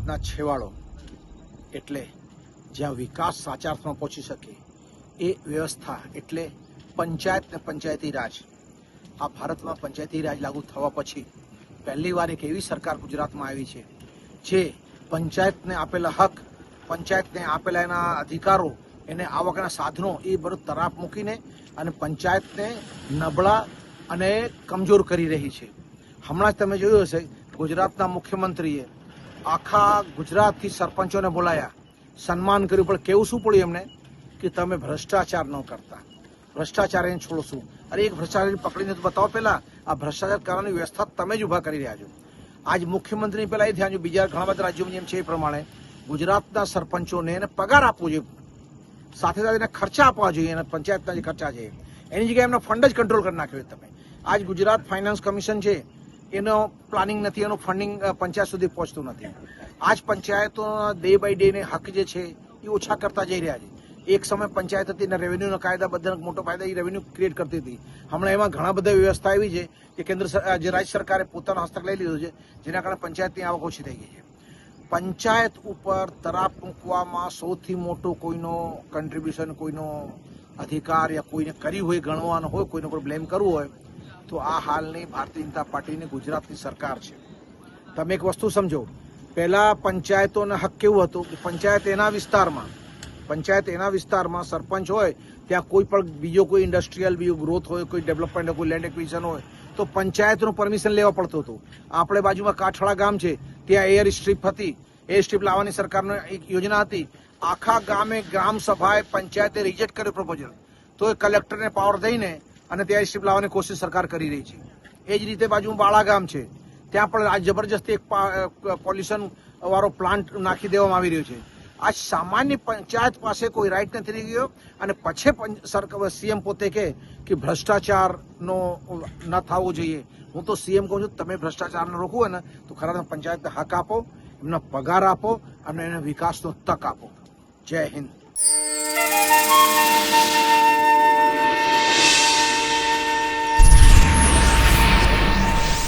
ગુજરાતના છેવાડો એટલે જ્યાં વિકાસ સાચા અર્થમાં પહોંચી શકે એ વ્યવસ્થા એટલે પંચાયત ને પંચાયતી રાજ. આ ભારતમાં પંચાયતી રાજ લાગુ થવા પછી પહેલીવાર એક એવી સરકાર ગુજરાતમાં આવી છે જે પંચાયતને આપેલા હક, પંચાયતને આપેલા એના અધિકારો, એને આવકના સાધનો એ બધું તરાપ મૂકીને અને પંચાયતને નબળા અને કમજોર કરી રહી છે. હમણાં જ તમે જોયું હશે ગુજરાતના મુખ્યમંત્રીએ આખા ગુજરાતથી સરપંચોને બોલાયા, સન્માન કર્યું, પણ કેવું શું પડ્યું એમને કે તમે ભ્રષ્ટાચાર ન કરતા, ભ્રષ્ટાચાર એને છોડશું. અરે એક ભ્રષ્ટાચાર પકડીને તો બતાવો પહેલા, આ ભ્રષ્ટાચાર કરવાની વ્યવસ્થા તમે જ ઊભા કરી રહ્યા છો. આજ મુખ્યમંત્રી પહેલા એ ધ્યાન જો બીજા ઘણા બધા રાજ્યોમાં જેમ છે એ પ્રમાણે ગુજરાતના સરપંચોને એને પગાર આપવો જોઈએ, સાથે સાથે એને ખર્ચા આપવા જોઈએ, અને પંચાયતના જે ખર્ચા છે એની જગ્યાએ એમનો ફંડ જ કંટ્રોલ કરી નાખ્યો તમે. આજ ગુજરાત ફાઇનાન્સ કમિશન છે એનો પ્લાનિંગ નથી, એનું ફંડિંગ પંચાયત સુધી પહોંચતું નથી. આજ પંચાયતોના ડે બાય ડે ને હક જે છે એ ઓછા કરતા જઈ રહ્યા છે. એક સમય પંચાયત હતી ને રેવન્યુના કાયદા બધા મોટો ફાયદા એ રેવન્યુ ક્રિએટ કરતી હતી. હમણાં એમાં ઘણા બધા વ્યવસ્થા એવી છે કે જે રાજ્ય સરકારે પોતાનો હસ્તક લઈ લીધો છે, જેના કારણે પંચાયતની આવક ઓછી થઈ ગઈ છે. પંચાયત ઉપર તરાપ મૂકવામાં સૌથી મોટો કોઈનો કન્ટ્રીબ્યુશન, કોઈનો અધિકાર યા કોઈને કર્યું હોય ગણવાનો હોય, કોઈને પર બ્લેમ કરવું હોય તો આ હાલની ભારતીય જનતા પાર્ટીની ગુજરાતની સરકાર છે. તમે એક વસ્તુ સમજો, પહેલા પંચાયતોના હક કેવું હતું કે પંચાયત એના વિસ્તારમાં સરપંચ હોય ત્યાં કોઈ પણ બીજો કોઈ ઇન્ડસ્ટ્રીયલ બીજો ગ્રોથ હોય, કોઈ ડેવલપમેન્ટ હોય, કોઈ લેન્ડ એક્વિઝિશન હોય તો પંચાયતનું પરમિશન લેવા પડતું હતું. આપણે બાજુમાં કાઠળા ગામ છે ત્યાં એર સ્ટ્રીપ હતી, એર સ્ટ્રીપ લાવવાની સરકારની એક યોજના હતી. આખા ગામે ગ્રામ સભાએ પંચાયતે રિજેક્ટ કર્યો પ્રપોઝલ, તો એ કલેક્ટરને પાવર દઈને અને ત્યાં એર સ્ટ્રીપ લાવવાની કોશિશ સરકાર કરી રહી છે. એ જ રીતે બાજુમાં બાળા ગામ છે, ત્યાં પણ આ જબરજસ્તી એક પોલ્યુશન વાળો પ્લાન્ટ નાખી દેવામાં આવી રહ્યો છે. આ સામાન્ય પંચાયત પાસે કોઈ રાઇટ નથી રહી ગયો, અને પછી સીએમ પોતે કે ભ્રષ્ટાચારનો ન થવો જોઈએ. હું તો સીએમ કહું છું, તમે ભ્રષ્ટાચારને રોકવું હોય ને તો ખરા પંચાયતને હક આપો, એમનો પગાર આપો અને એને વિકાસનો તક આપો. જય હિન્દ.